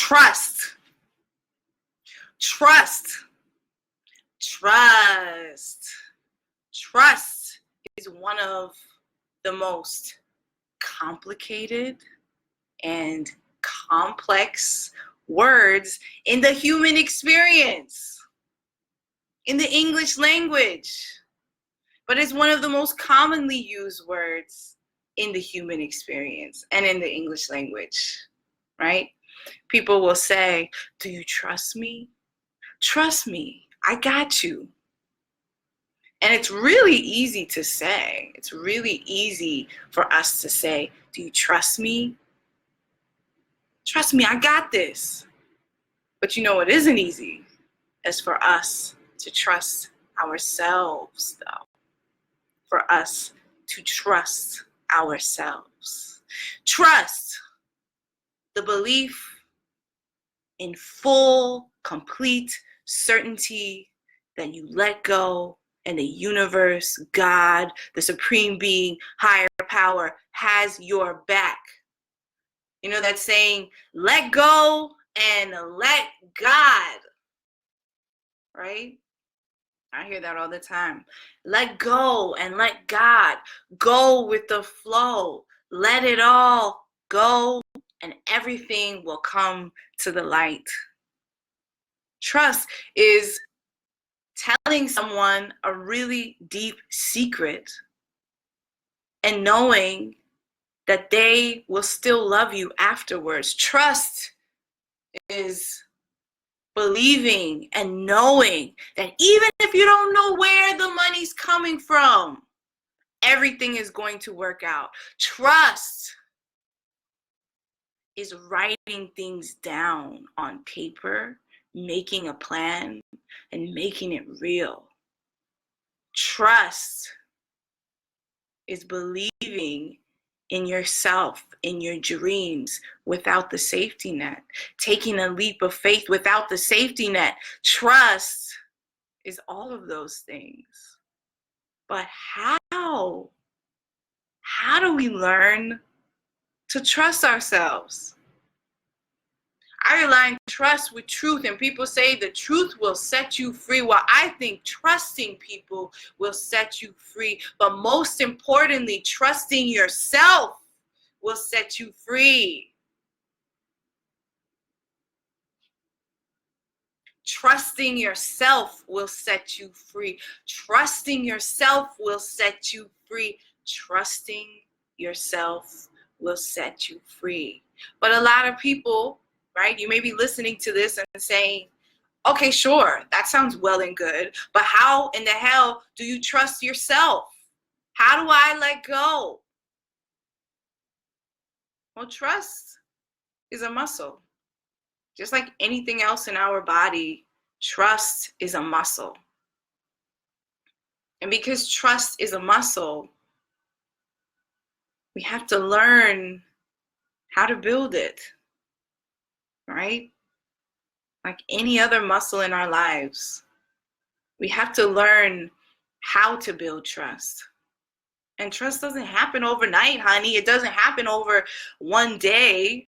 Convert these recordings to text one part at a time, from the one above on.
Trust. Trust. Trust. Trust is one of the most complicated and complex words in the human experience, in the English language. But it's one of the most commonly used words in the human experience and in the English language, right? People will say, do you trust me? Trust me, I got you. And it's really easy to say. It's really easy for us to say, do you trust me? Trust me, I got this. But you know what isn't easy? Is for us to trust ourselves, though. For us to trust ourselves. Trust, the belief in full, complete certainty that you let go and the universe, God, the supreme being, higher power has your back. You know that saying, let go and let God, right? I hear that all the time. Let go and let God. Go with the flow. Let it all go and everything will come to the light. Trust is telling someone a really deep secret and knowing that they will still love you afterwards. Trust is believing and knowing that even if you don't know where the money's coming from, everything is going to work out. Trust is writing things down on paper, making a plan, and making it real. Trust is believing in yourself, in your dreams, without the safety net. Taking a leap of faith without the safety net. Trust is all of those things. But how? How do we learn to trust ourselves? I align trust with truth, and people say the truth will set you free. Well, I think trusting people will set you free. But most importantly, trusting yourself will set you free. Trusting yourself will set you free. Trusting yourself will set you free. Trusting yourself will set you free. But a lot of people, right, you may be listening to this and saying, okay, sure, that sounds well and good, but how in the hell do you trust yourself? How do I let go? Well, trust is a muscle. Just like anything else in our body, trust is a muscle. And because trust is a muscle, we have to learn how to build it, right? Like any other muscle in our lives, we have to learn how to build trust. And trust doesn't happen overnight, honey. It doesn't happen over one day.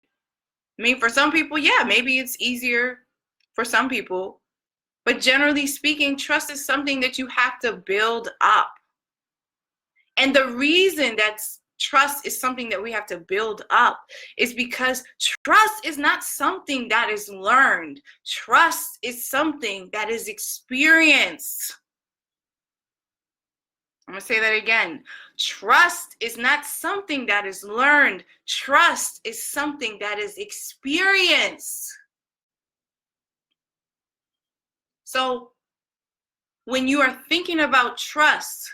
I mean, for some people, yeah, maybe it's easier for some people. But generally speaking, trust is something that you have to build up. And the reason that trust is something that we have to build up is because trust is not something that is learned. Trust is something that is experienced. I'm going to say that again. Trust is not something that is learned. Trust is something that is experienced. So when you are thinking about trust,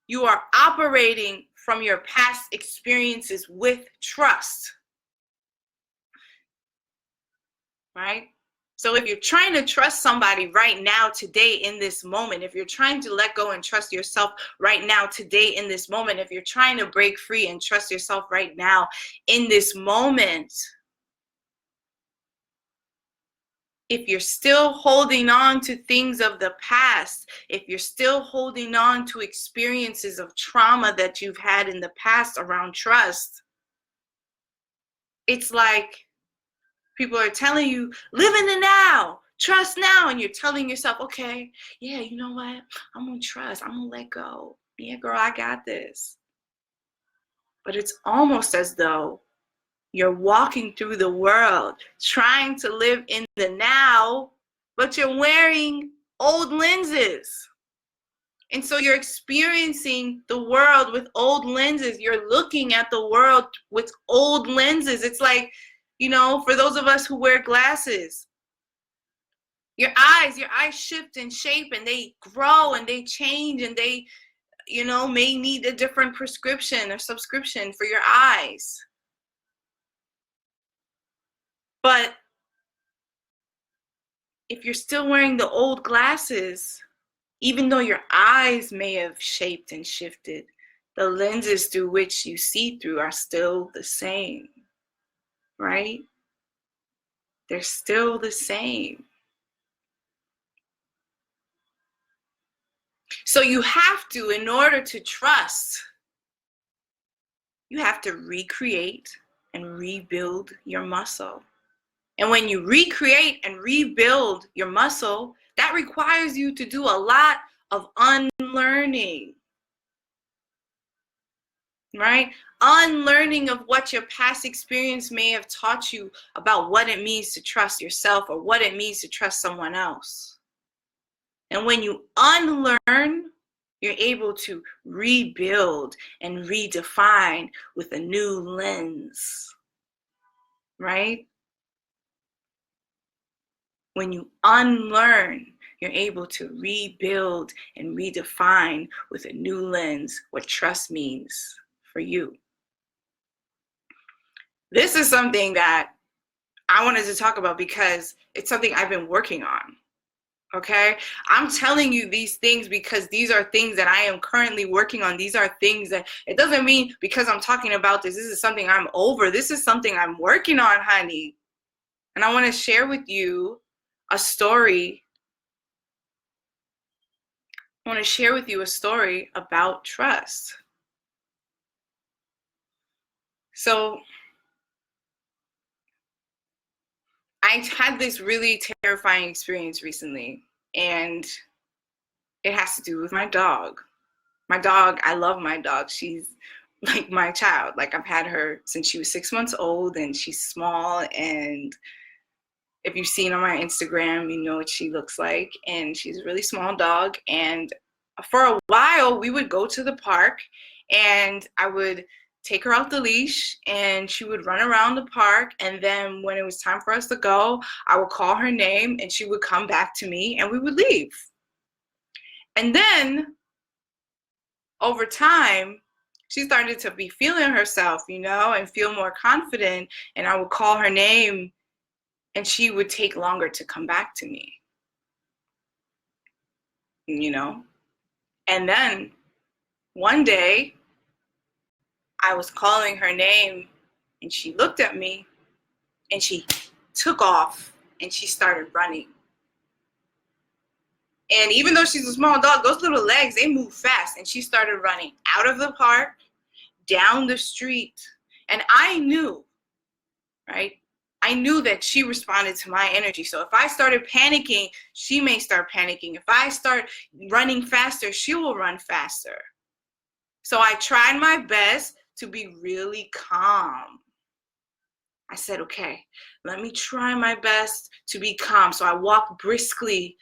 you are operating from your past experiences with trust, right? So if you're trying to trust somebody right now, today, in this moment, if you're trying to let go and trust yourself right now, today, in this moment, if you're trying to break free and trust yourself right now, in this moment, if you're still holding on to things of the past, if you're still holding on to experiences of trauma that you've had in the past around trust, it's like People are telling you, live in the now, trust now. And you're telling yourself, okay, yeah, you know what? I'm going to trust. I'm going to let go. Yeah, girl, I got this. But it's almost as though you're walking through the world trying to live in the now, but you're wearing old lenses. And so you're experiencing the world with old lenses. You're looking at the world with old lenses. It's like, you know, for those of us who wear glasses, your eyes shift and shape, and they grow and they change, and they, you know, may need a different prescription or subscription for your eyes. But if you're still wearing the old glasses, even though your eyes may have shaped and shifted, the lenses through which you see through are still the same, right? They're still the same. So you have to, in order to trust, you have to recreate and rebuild your muscle. And when you recreate and rebuild your muscle, that requires you to do a lot of unlearning, right? Unlearning of what your past experience may have taught you about what it means to trust yourself or what it means to trust someone else. And when you unlearn, you're able to rebuild and redefine with a new lens, right? When you unlearn, you're able to rebuild and redefine with a new lens what trust means for you. This is something that I wanted to talk about because it's something I've been working on. Okay, I'm telling you these things because these are things that I am currently working on. These are things that, it doesn't mean because I'm talking about this is something I'm over. This is something I'm working on, honey. And I want to share with you a story. I want to share with you a story about trust. So I had this really terrifying experience recently, and it has to do with my dog. My dog, I love my dog. She's like my child. Like, I've had her since she was 6 months old, and she's small. And if you've seen on my Instagram, you know what she looks like. And she's a really small dog. And for a while, we would go to the park, and I would take her off the leash, and she would run around the park. And then when it was time for us to go, I would call her name, and she would come back to me, and we would leave. And then over time, she started to be feeling herself, you know, and feel more confident. And I would call her name, and she would take longer to come back to me, you know. And then one day, I was calling her name, and she looked at me, and she took off, and she started running. And even though she's a small dog, those little legs, they move fast. And she started running out of the park, down the street. And I knew, right? I knew that she responded to my energy. So if I started panicking, she may start panicking. If I start running faster, she will run faster. So I tried my best to be really calm. I said, okay, let me try my best to be calm. So I walked briskly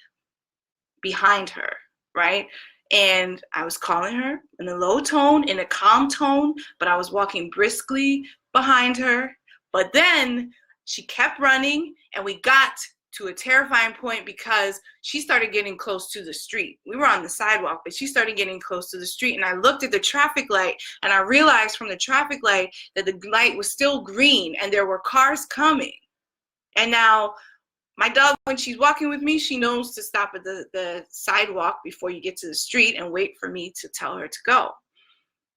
behind her, right? And I was calling her in a low tone, in a calm tone, but I was walking briskly behind her. But then she kept running, and we got to a terrifying point because she started getting close to the street. We were on the sidewalk, but she started getting close to the street. And I looked at the traffic light, and I realized from the traffic light that the light was still green and there were cars coming. And now my dog, when she's walking with me, she knows to stop at the sidewalk before you get to the street and wait for me to tell her to go.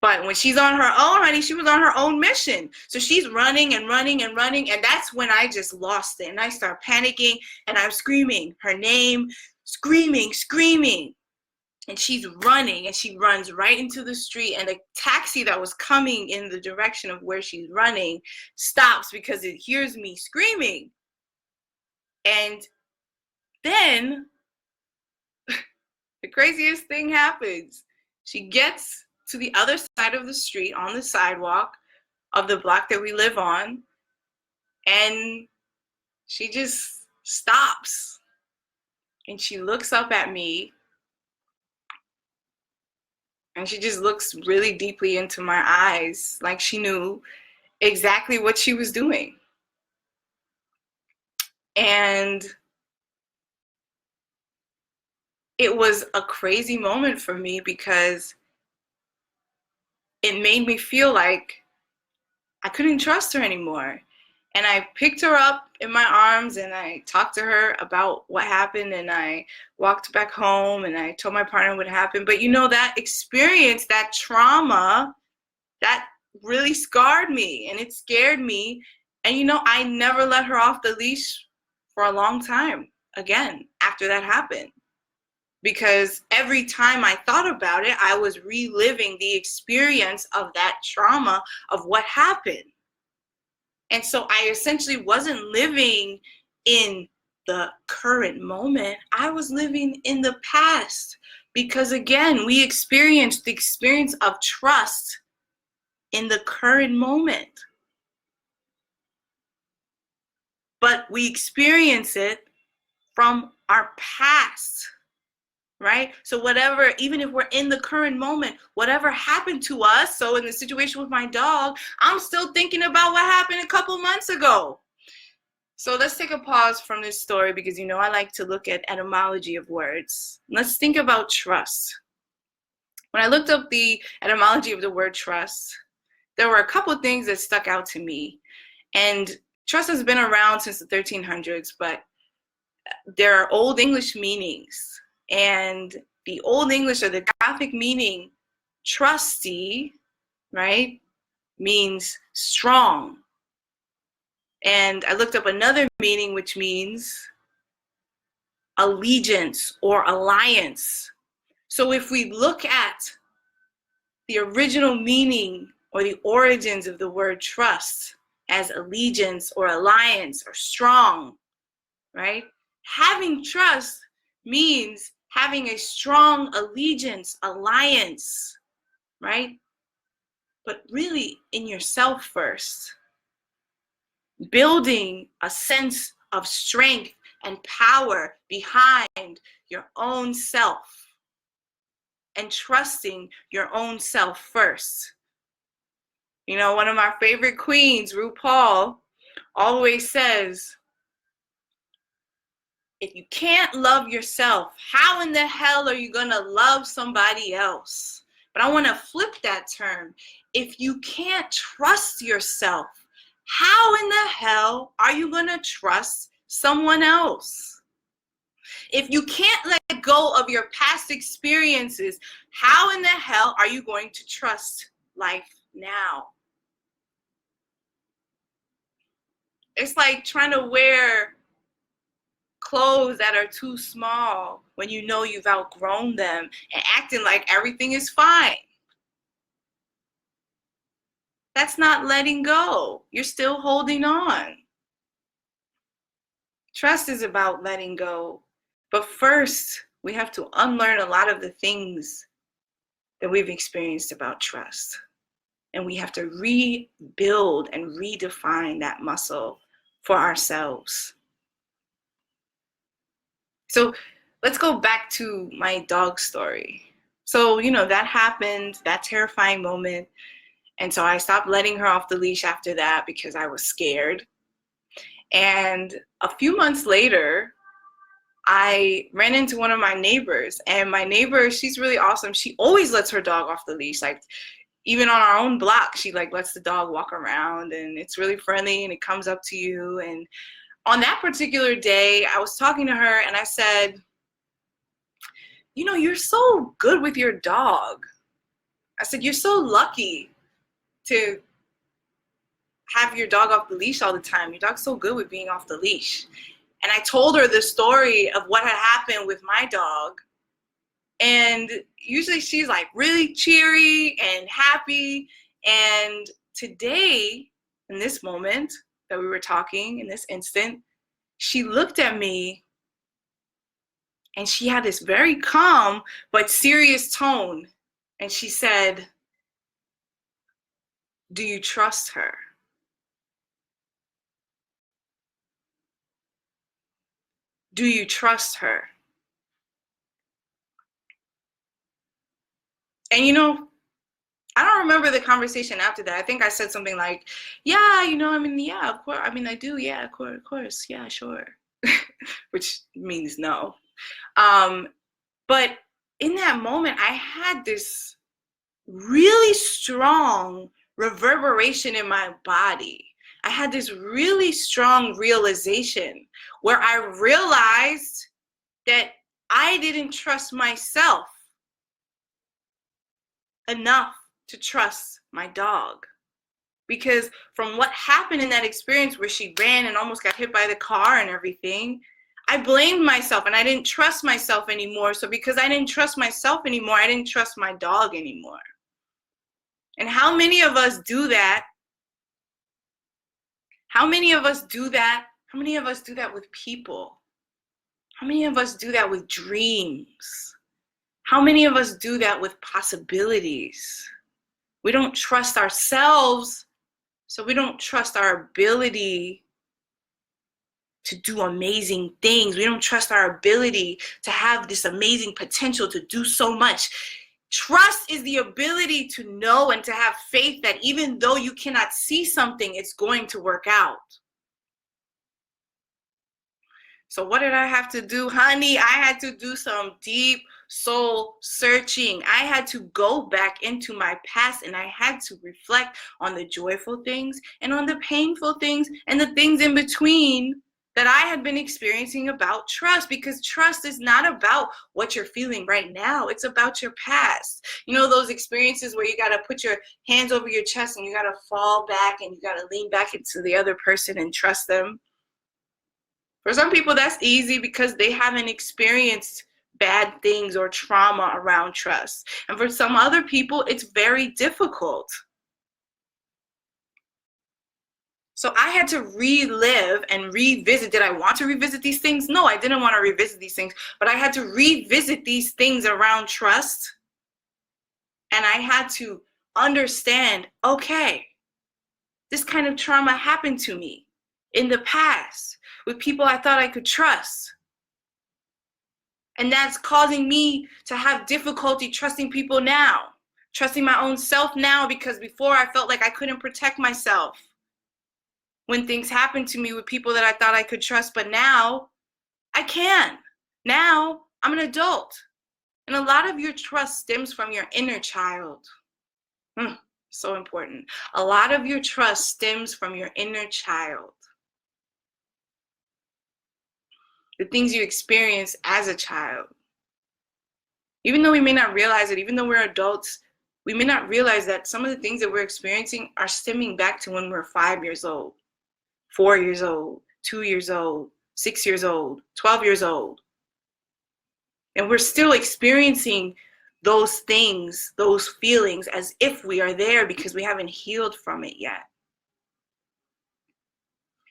But when she's on her own, honey, she was on her own mission. So she's running and running and running. And that's when I just lost it. And I start panicking, and I'm screaming her name, screaming. And she's running, and she runs right into the street. And the taxi that was coming in the direction of where she's running stops because it hears me screaming. And then the craziest thing happens. She gets to the other side of the street on the sidewalk of the block that we live on, and she just stops and she looks up at me, and she just looks really deeply into my eyes, like she knew exactly what she was doing. And it was a crazy moment for me because it made me feel like I couldn't trust her anymore. And I picked her up in my arms and I talked to her about what happened, and I walked back home and I told my partner what happened. But that experience, that trauma, that really scarred me and it scared me. And I never let her off the leash for a long time again after that happened. Because every time I thought about it, I was reliving the experience of that trauma of what happened. And so I essentially wasn't living in the current moment. I was living in the past because, again, we experienced the experience of trust in the current moment. But we experience it from our past, right? So whatever, even if we're in the current moment, whatever happened to us, so in the situation with my dog, I'm still thinking about what happened a couple months ago. So let's take a pause from this story because I like to look at etymology of words. Let's think about trust. When I looked up the etymology of the word trust, there were a couple of things that stuck out to me. And trust has been around since the 1300s, but there are Old English meanings. And the Old English, or the Gothic meaning, trusty, right, means strong. And I looked up another meaning, which means allegiance or alliance. So if we look at the original meaning or the origins of the word trust as allegiance or alliance or strong, right? Having trust means having a strong allegiance, alliance, right? But really in yourself first. Building a sense of strength and power behind your own self and trusting your own self first. One of my favorite queens, RuPaul, always says, if you can't love yourself, how in the hell are you gonna love somebody else? But I wanna flip that term. If you can't trust yourself, how in the hell are you gonna trust someone else? If you can't let go of your past experiences, how in the hell are you going to trust life now? It's like trying to wear clothes that are too small when you know you've outgrown them and acting like everything is fine. That's not letting go. You're still holding on. Trust is about letting go. But first, we have to unlearn a lot of the things that we've experienced about trust. And we have to rebuild and redefine that muscle for ourselves. So let's go back to my dog story. So, that happened, that terrifying moment. And so I stopped letting her off the leash after that because I was scared. And a few months later, I ran into one of my neighbors, and my neighbor, she's really awesome. She always lets her dog off the leash. Like, even on our own block, she lets the dog walk around, and it's really friendly, and it comes up to you. And on that particular day, I was talking to her and I said, you're so good with your dog. I said, you're so lucky to have your dog off the leash all the time. Your dog's so good with being off the leash. And I told her the story of what had happened with my dog. And usually she's like really cheery and happy. And today, in this moment that we were talking, in this instant, she looked at me and she had this very calm but serious tone. And she said, "Do you trust her?" Do you trust her? And I don't remember the conversation after that. I think I said something like, yeah, yeah, of course. I do. Yeah, of course. Yeah, sure. Which means no. But in that moment, I had this really strong reverberation in my body. I had this really strong realization where I realized that I didn't trust myself enough to trust my dog. Because from what happened in that experience where she ran and almost got hit by the car and everything, I blamed myself and I didn't trust myself anymore. So because I didn't trust myself anymore, I didn't trust my dog anymore. And how many of us do that? How many of us do that? How many of us do that with people? How many of us do that with dreams? How many of us do that with possibilities? We don't trust ourselves, so we don't trust our ability to do amazing things. We don't trust our ability to have this amazing potential to do so much. Trust is the ability to know and to have faith that even though you cannot see something, it's going to work out. So what did I have to do, honey? I had to do some deep soul searching. I had to go back into my past and I had to reflect on the joyful things and on the painful things and the things in between that I had been experiencing about trust, because trust is not about what you're feeling right now. It's about your past. Those experiences where you got to put your hands over your chest and you got to fall back and you got to lean back into the other person and trust them. For some people, that's easy because they haven't experienced bad things or trauma around trust. And for some other people, it's very difficult. So I had to relive and revisit. Did I want to revisit these things? No, I didn't want to revisit these things, but I had to revisit these things around trust. And I had to understand, okay, this kind of trauma happened to me in the past with people I thought I could trust. And that's causing me to have difficulty trusting people now, trusting my own self now, because before I felt like I couldn't protect myself when things happened to me with people that I thought I could trust, but now I can. Now I'm an adult. And a lot of your trust stems from your inner child. So important. A lot of your trust stems from your inner child. The things you experience as a child. Even though we may not realize it, even though we're adults, we may not realize that some of the things that we're experiencing are stemming back to when we're 5 years old, 4 years old, 2 years old, 6 years old, 12 years old. And we're still experiencing those things, those feelings, as if we are there because we haven't healed from it yet.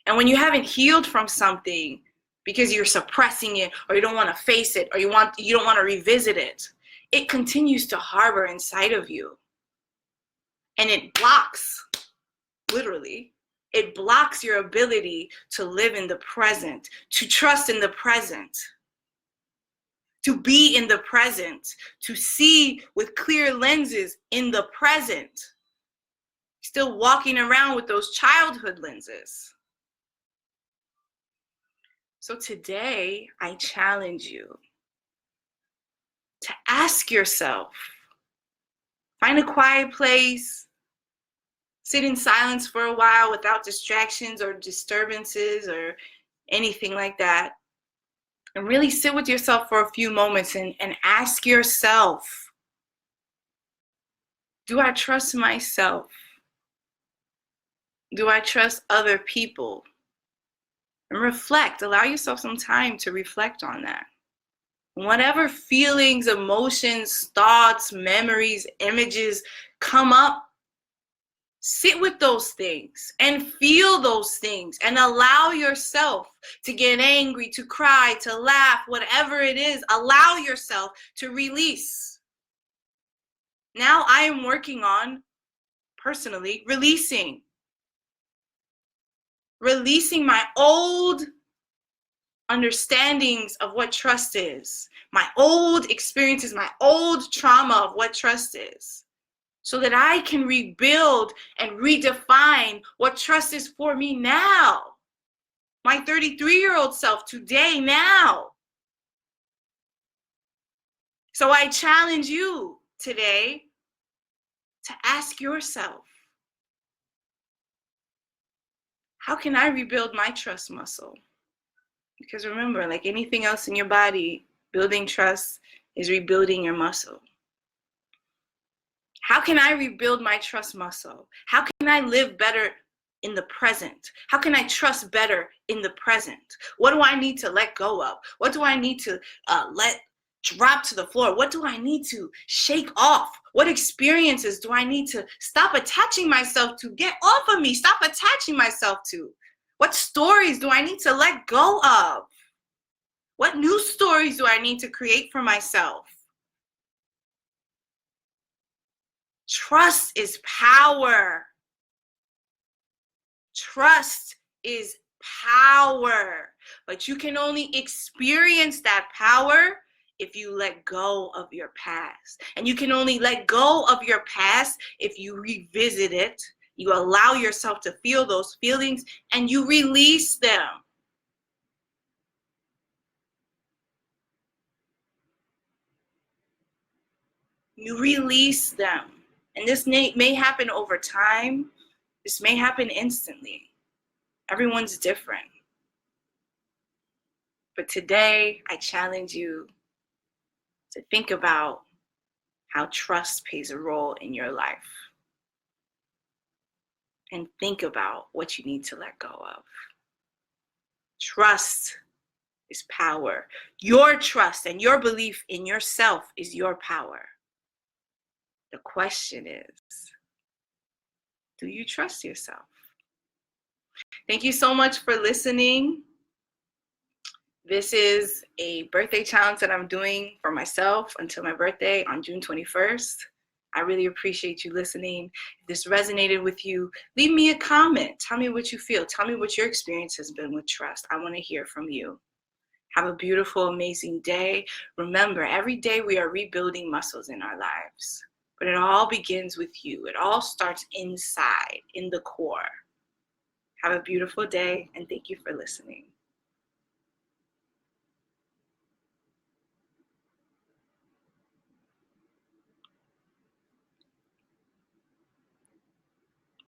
And when you haven't healed from something because you're suppressing it, or you don't want to face it, or you don't want to revisit it, it continues to harbor inside of you. And it blocks, literally, it blocks your ability to live in the present, to trust in the present, to be in the present, to see with clear lenses in the present. Still walking around with those childhood lenses. So today, I challenge you to ask yourself, find a quiet place, sit in silence for a while without distractions or disturbances or anything like that, and really sit with yourself for a few moments and ask yourself, do I trust myself? Do I trust other people? And reflect. Allow yourself some time to reflect on that. Whatever feelings, emotions, thoughts, memories, images come up, Sit with those things and feel those things and allow yourself to get angry, to cry, to laugh, whatever it is. Allow yourself to release. Now I am working on, personally, releasing my old understandings of what trust is, my old experiences, my old trauma of what trust is, so that I can rebuild and redefine what trust is for me now. My 33-year-old self today, now. So I challenge you today to ask yourself, how can I rebuild my trust muscle? Because remember, like anything else in your body, building trust is rebuilding your muscle. How can I rebuild my trust muscle? How can I live better in the present? How can I trust better in the present? What do I need to let go of? What do I need to let drop to the floor? What do I need to shake off? What experiences do I need to stop attaching myself to? Get off of me. Stop attaching myself to. What stories do I need to let go of? What new stories do I need to create for myself? Trust is power. Trust is power. But you can only experience that power if you let go of your past. And you can only let go of your past if you revisit it. You allow yourself to feel those feelings and you release them. You release them. And this may happen over time. This may happen instantly. Everyone's different. But today, I challenge you to think about how trust plays a role in your life. And think about what you need to let go of. Trust is power. Your trust and your belief in yourself is your power. The question is, do you trust yourself? Thank you so much for listening. This is a birthday challenge that I'm doing for myself until my birthday on June 21st. I really appreciate you listening. If this resonated with you, leave me a comment. Tell me what you feel. Tell me what your experience has been with trust. I want to hear from you. Have a beautiful, amazing day. Remember, every day we are rebuilding muscles in our lives. But it all begins with you. It all starts inside, in the core. Have a beautiful day, and thank you for listening.